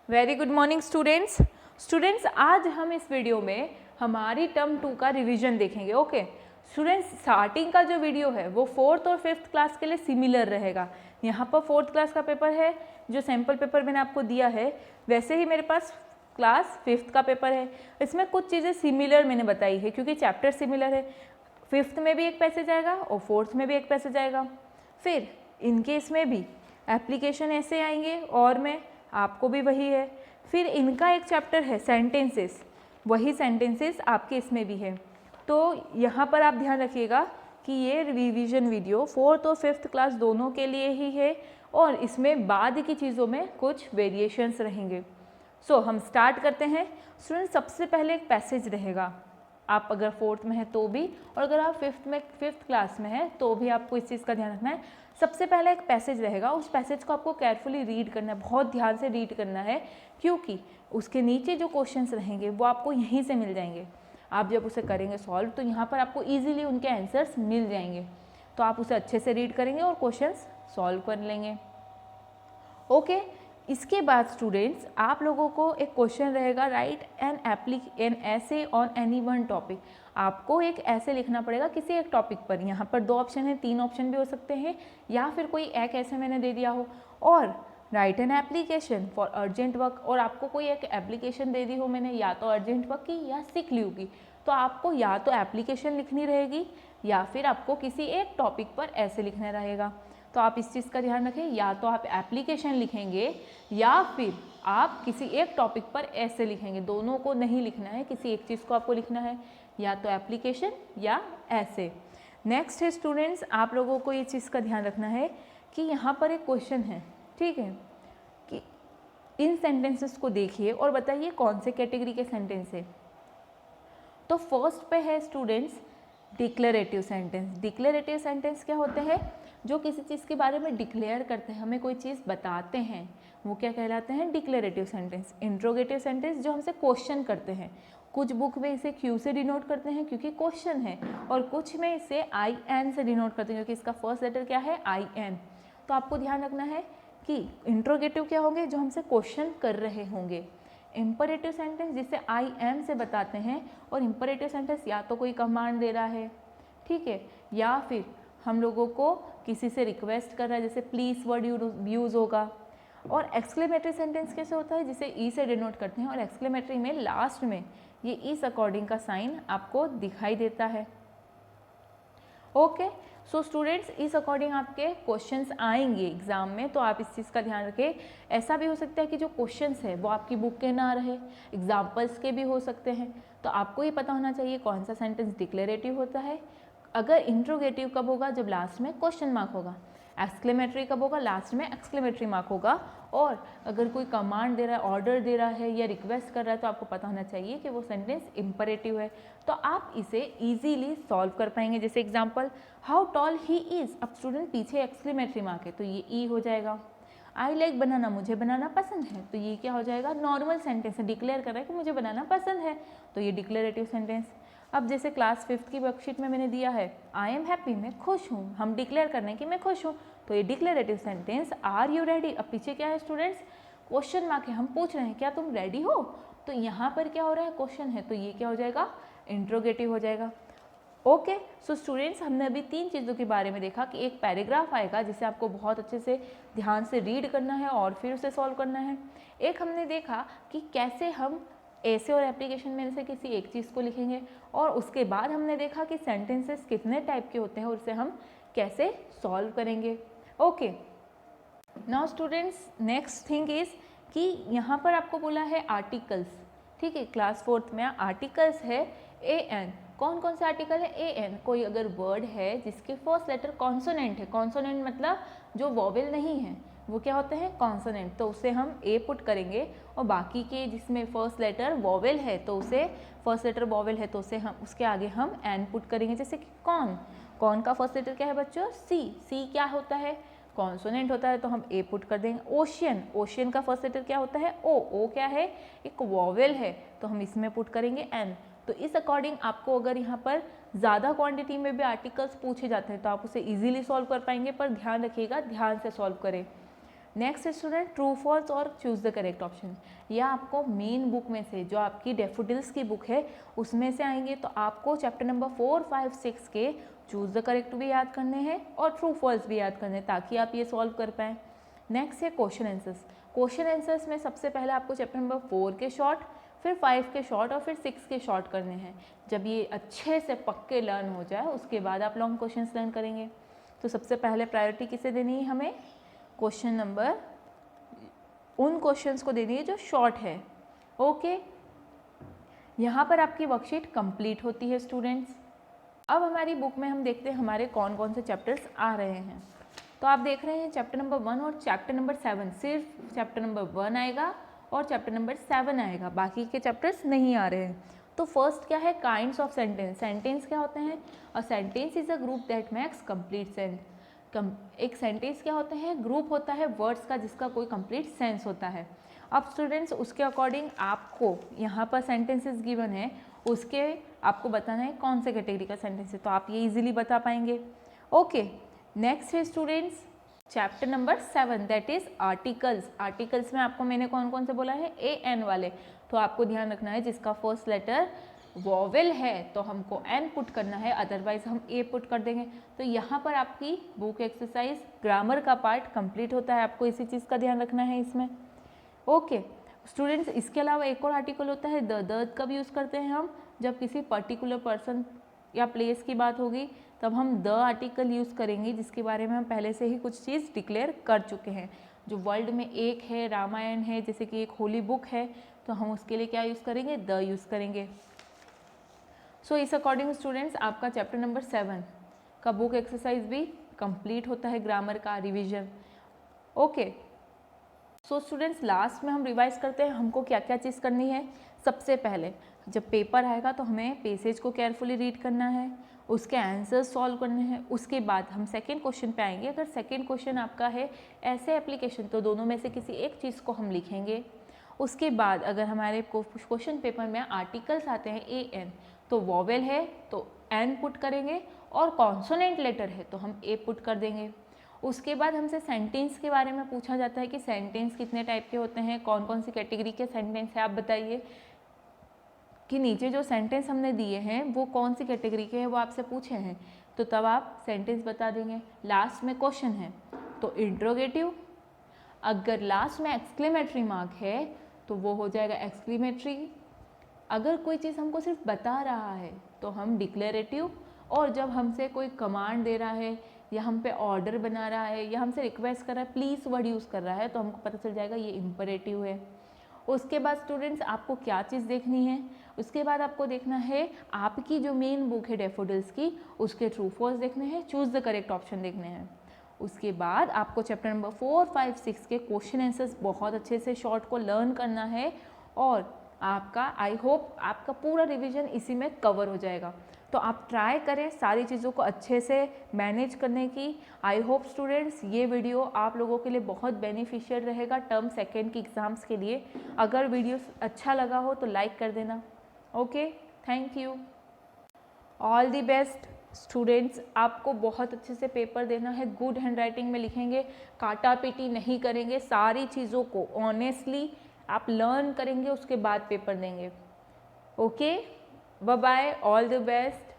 Very good morning students आज हम इस वीडियो में हमारी टर्म 2 का रिवीजन देखेंगे। ओके स्टूडेंट्स, स्टार्टिंग का जो वीडियो है वो 4th और 5th क्लास के लिए सिमिलर रहेगा। यहाँ पर 4th क्लास का पेपर है, जो सैम्पल पेपर मैंने आपको दिया है, वैसे ही मेरे पास क्लास 5th का पेपर है। इसमें कुछ चीज़ें सिमिलर मैंने बताई है क्योंकि चैप्टर सिमिलर है। 5th में भी एक पैसेज आएगा और 4th में भी एक पैसेज आएगा। फिर इनके इसमें भी एप्लीकेशन ऐसे आएंगे और में आपको भी वही है। फिर इनका एक चैप्टर है सेंटेंसेस, वही सेंटेंसेस आपके इसमें भी है। तो यहाँ पर आप ध्यान रखिएगा कि ये रिवीजन वीडियो 4th और 5th क्लास दोनों के लिए ही है और इसमें बाद की चीज़ों में कुछ वेरिएशंस रहेंगे। सो हम स्टार्ट करते हैं। स्टूडेंट, सबसे पहले एक पैसेज रहेगा, आप अगर 4th में है तो भी, और अगर आप 5th क्लास में है तो भी आपको इस चीज़ का ध्यान रखना है। सबसे पहले एक पैसेज रहेगा, उस पैसेज को आपको केयरफुली रीड करना है, बहुत ध्यान से रीड करना है, क्योंकि उसके नीचे जो क्वेश्चंस रहेंगे वो आपको यहीं से मिल जाएंगे। आप जब उसे करेंगे सॉल्व तो यहाँ पर आपको ईजिली उनके आंसर्स मिल जाएंगे। तो आप उसे अच्छे से रीड करेंगे और क्वेश्चंस सॉल्व कर लेंगे। ओके, इसके बाद स्टूडेंट्स आप लोगों को एक क्वेश्चन रहेगा, राइट एन ऐसे ऑन एनी वन टॉपिक। आपको एक ऐसे लिखना पड़ेगा किसी एक टॉपिक पर। यहाँ पर 2 ऑप्शन है, 3 ऑप्शन भी हो सकते हैं, या फिर कोई एक ऐसे मैंने दे दिया हो। और right an application for urgent work, और आपको कोई एक एप्लीकेशन दे दी हो मैंने, या तो अर्जेंट वर्क की या सिक लीव की, तो आपको या तो एप्लीकेशन लिखनी रहेगी या फिर आपको किसी एक टॉपिक पर ऐसे लिखना रहेगा। तो आप इस चीज़ का ध्यान रखें, या तो आप एप्लीकेशन लिखेंगे या फिर आप किसी एक टॉपिक पर ऐसे लिखेंगे। दोनों को नहीं लिखना है, किसी एक चीज़ को आपको लिखना है, या तो एप्लीकेशन या ऐसे। नेक्स्ट है स्टूडेंट्स, आप लोगों को ये चीज़ का ध्यान रखना है कि यहाँ पर एक क्वेश्चन है, ठीक है, कि इन सेंटेंसेस को देखिए और बताइए कौन से कैटेगरी के सेंटेंस है। तो फर्स्ट पे है students declarative sentence. Declarative sentence क्या होते हैं? जो किसी चीज़ के बारे में डिक्लेयर करते हैं, हमें कोई चीज़ बताते हैं, वो क्या कहलाते हैं? Declarative sentence. इंट्रोगेटिव सेंटेंस जो हमसे क्वेश्चन करते हैं, कुछ बुक में इसे क्यू से डिनोट करते हैं क्योंकि क्वेश्चन है, और कुछ में इसे आई एन से डिनोट करते हैं क्योंकि इसका फर्स्ट लेटर क्या है? I N. तो आपको ध्यान रखना है कि इंट्रोगेटिव क्या होंगे? जो हमसे क्वेश्चन कर रहे होंगे। इम्परेटिव सेंटेंस जिसे आई एम से बताते हैं, और इम्परेटिव सेंटेंस या तो कोई कमांड दे रहा है, ठीक है, या फिर हम लोगों को किसी से रिक्वेस्ट कर रहा है, जैसे प्लीज वर्ड यूज़ होगा। और एक्सक्लेमेटरी सेंटेंस कैसे होता है? जिसे ई से डिनोट करते हैं, और एक्सक्लेमेटरी में लास्ट में ये इस अकॉर्डिंग का साइन आपको दिखाई देता है। ओके, सो स्टूडेंट्स, इस अकॉर्डिंग आपके क्वेश्चंस आएंगे एग्जाम में, तो आप इस चीज़ का ध्यान रखें। ऐसा भी हो सकता है कि जो क्वेश्चंस है वो आपकी बुक के ना रहे, एग्जाम्पल्स के भी हो सकते हैं। तो आपको ये पता होना चाहिए कौन सा सेंटेंस डिक्लेरेटिव होता है। अगर इंट्रोगेटिव कब होगा? जब लास्ट में क्वेश्चन मार्क होगा। एक्सक्लेमेटरी कब होगा? लास्ट में एक्सक्लेमेटरी मार्क होगा। और अगर कोई कमांड दे रहा है, ऑर्डर दे रहा है या रिक्वेस्ट कर रहा है, तो आपको पता होना चाहिए कि वो सेंटेंस इम्परेटिव है। तो आप इसे इजीली सॉल्व कर पाएंगे। जैसे example, how tall he is. अब स्टूडेंट पीछे एक्सक्लेमेटरी मार्क है तो ये ई हो जाएगा। आई लाइक बनाना, मुझे बनाना पसंद है, तो ये क्या हो जाएगा? नॉर्मल सेंटेंस है, डिक्लेयर कर रहा है कि मुझे बनाना पसंद है, तो ये डिक्लेरेटिव सेंटेंस। अब जैसे क्लास 5th की वर्कशीट में मैंने दिया है, आई एम हैप्पी, मैं खुश हूँ, हम डिक्लेयर करने कि मैं खुश हूँ, तो ये declarative sentence. Are you ready? अब पीछे क्या है स्टूडेंट्स? क्वेश्चन मार्क है, हम पूछ रहे हैं क्या तुम रेडी हो, तो यहाँ पर क्या हो रहा है? क्वेश्चन है, तो ये क्या हो जाएगा? इंट्रोगेटिव हो जाएगा। ओके, सो स्टूडेंट्स, हमने अभी 3 चीज़ों के बारे में देखा कि एक पैराग्राफ आएगा जिसे आपको बहुत अच्छे से ध्यान से रीड करना है और फिर उसे सॉल्व करना है। एक हमने देखा कि कैसे हम ऐसे और एप्लीकेशन में से किसी एक चीज़ को लिखेंगे, और उसके बाद हमने देखा कि सेंटेंसेस कितने टाइप के होते हैं और उसे हम कैसे सॉल्व करेंगे। Okay, now students, next thing is कि यहाँ पर आपको बोला है आर्टिकल्स, ठीक है, क्लास 4th में आर्टिकल्स है ए एन। कौन कौन से आर्टिकल है? A N. कोई अगर वर्ड है जिसके फर्स्ट लेटर कॉन्सोनेंट है, कॉन्सोनेंट मतलब जो वॉवेल नहीं है, वो क्या होते हैं? कॉन्सोनेंट, तो उसे हम ए पुट करेंगे। और बाकी के जिसमें फर्स्ट लेटर वॉवेल है तो उसे, फर्स्ट लेटर वॉवेल है तो उसे हम उसके आगे हम एन पुट करेंगे। जैसे कि कौन का फर्स्ट लेटर क्या है बच्चों? सी। सी क्या होता है? कॉन्सोनेंट होता है, तो हम ए पुट कर देंगे। ओशियन का फर्स्ट लेटर क्या होता है? ओ क्या है? एक वॉवेल है, तो हम इसमें पुट करेंगे एन। तो इस अकॉर्डिंग आपको अगर यहाँ पर ज़्यादा क्वांटिटी में भी आर्टिकल्स पूछे जाते हैं तो आप उसे इजीली सॉल्व कर पाएंगे, पर ध्यान रखिएगा ध्यान से सॉल्व करें। नेक्स्ट है स्टूडेंट ट्रू फॉल्स और चूज़ द करेक्ट ऑप्शन। या आपको मेन बुक में से, जो आपकी डैफोडिल्स की बुक है उसमें से आएंगे, तो आपको चैप्टर नंबर 4, 5, 6 के चूज़ द करेक्ट भी याद करने हैं और ट्रू फॉल्स भी याद करने हैं, ताकि आप ये सॉल्व कर पाएँ। नेक्स्ट है क्वेश्चन आंसर्स। क्वेश्चन आंसर्स में सबसे पहले आपको चैप्टर नंबर 4 के शॉर्ट, फिर 5 के शॉर्ट और फिर 6 के शॉर्ट करने हैं। जब ये अच्छे से पक्के लर्न हो जाए उसके बाद आप लॉन्ग क्वेश्चंस लर्न करेंगे। तो सबसे पहले प्रायोरिटी किसे देनी है हमें? क्वेश्चन नंबर, उन क्वेश्चंस को देनी है जो शॉर्ट है। ओके, यहाँ पर आपकी वर्कशीट कंप्लीट होती है स्टूडेंट्स। अब हमारी बुक में हम देखते हैं हमारे कौन कौन से चैप्टर्स आ रहे हैं। तो आप देख रहे हैं चैप्टर नंबर 1 और चैप्टर नंबर 7, सिर्फ चैप्टर नंबर 1 आएगा और चैप्टर नंबर 7 आएगा, बाकी के चैप्टर्स नहीं आ रहे हैं। तो फर्स्ट क्या है? Kinds of sentence. सेंटेंस क्या होते हैं? A sentence is a group that makes complete sense. एक सेंटेंस क्या होता है? ग्रुप होता है वर्ड्स का जिसका कोई कंप्लीट सेंस होता है। अब स्टूडेंट्स उसके अकॉर्डिंग आपको यहाँ पर सेंटेंसेस गिवन है, उसके आपको बताना है कौन से कैटेगरी का सेंटेंस है, तो आप ये इजीली बता पाएंगे। ओके, नेक्स्ट है students chapter number 7 that is articles. Articles में आपको मैंने कौन कौन से बोला है? ए एन वाले। तो आपको ध्यान रखना है जिसका फर्स्ट लेटर वॉवेल है तो हमको एन पुट करना है, अदरवाइज हम ए पुट कर देंगे। तो यहाँ पर आपकी बुक एक्सरसाइज ग्रामर का पार्ट कंप्लीट होता है, आपको इसी चीज़ का ध्यान रखना है इसमें। ओके स्टूडेंट्स, इसके अलावा एक और आर्टिकल होता है द कब यूज़ करते हैं हम? जब किसी पर्टिकुलर पर्सन या प्लेस की बात होगी तब हम द आर्टिकल यूज़ करेंगे, जिसके बारे में हम पहले से ही कुछ चीज़ डिक्लेयर कर चुके हैं। जो वर्ल्ड में एक है, रामायण है, जैसे कि एक होली बुक है, तो हम उसके लिए क्या यूज़ करेंगे? द यूज़ करेंगे। सो इस अकॉर्डिंग स्टूडेंट्स आपका चैप्टर नंबर 7 का बुक एक्सरसाइज भी कंप्लीट होता है, ग्रामर का revision. Okay, so students last में हम रिवाइज करते हैं हमको क्या क्या चीज़ करनी है। सबसे पहले जब पेपर आएगा तो हमें पैसेज को केयरफुली रीड करना है, उसके आंसर्स सॉल्व करने हैं। उसके बाद हम सेकंड क्वेश्चन पे आएंगे। अगर सेकंड क्वेश्चन आपका है ऐसे एप्लीकेशन तो दोनों में से किसी एक चीज़ को हम लिखेंगे। उसके बाद अगर हमारे क्वेश्चन पेपर में आर्टिकल्स आते हैं ए एन, तो वॉवेल है तो एन पुट करेंगे और कॉन्सोनेंट लेटर है तो हम ए पुट कर देंगे। उसके बाद हमसे सेंटेंस के बारे में पूछा जाता है कि सेंटेंस कितने टाइप के होते हैं, कौन कौन सी कैटेगरी के सेंटेंस है, आप बताइए कि नीचे जो सेंटेंस हमने दिए हैं वो कौन सी कैटेगरी के हैं, वो आपसे पूछे हैं, तो तब आप सेंटेंस बता देंगे। लास्ट में क्वेश्चन है तो इंट्रोगेटिव, अगर लास्ट में एक्सक्लेमेटरी मार्क है तो वो हो जाएगा एक्सक्लेमेटरी। अगर कोई चीज़ हमको सिर्फ बता रहा है तो हम डिक्लेरेटिव, और जब हमसे कोई कमांड दे रहा है या हम पे ऑर्डर बना रहा है या हमसे रिक्वेस्ट कर रहा है, प्लीज़ वर्ड यूज़ कर रहा है, तो हमको पता चल जाएगा ये इम्परेटिव है। उसके बाद स्टूडेंट्स आपको क्या चीज़ देखनी है? उसके बाद आपको देखना है आपकी जो मेन बुक है डैफोडिल्स की, उसके ट्रू फॉल्स देखने हैं, चूज़ द करेक्ट ऑप्शन देखने हैं। उसके बाद आपको चैप्टर नंबर 4, 5, 6 के क्वेश्चन आंसर्स बहुत अच्छे से शॉर्ट को लर्न करना है, और आपका आई होप आपका पूरा रिवीजन इसी में कवर हो जाएगा। तो आप ट्राई करें सारी चीज़ों को अच्छे से मैनेज करने की। आई होप स्टूडेंट्स ये वीडियो आप लोगों के लिए बहुत बेनिफिशियल रहेगा टर्म सेकेंड की एग्ज़ाम्स के लिए। अगर वीडियो अच्छा लगा हो तो लाइक कर देना। Okay, thank you, all the best students. आपको बहुत अच्छे से पेपर देना है, गुड हैंड राइटिंग में लिखेंगे, काटा पीटी नहीं करेंगे, सारी चीज़ों को ऑनेस्टली आप लर्न करेंगे, उसके बाद पेपर देंगे। Okay, bye bye, all the best.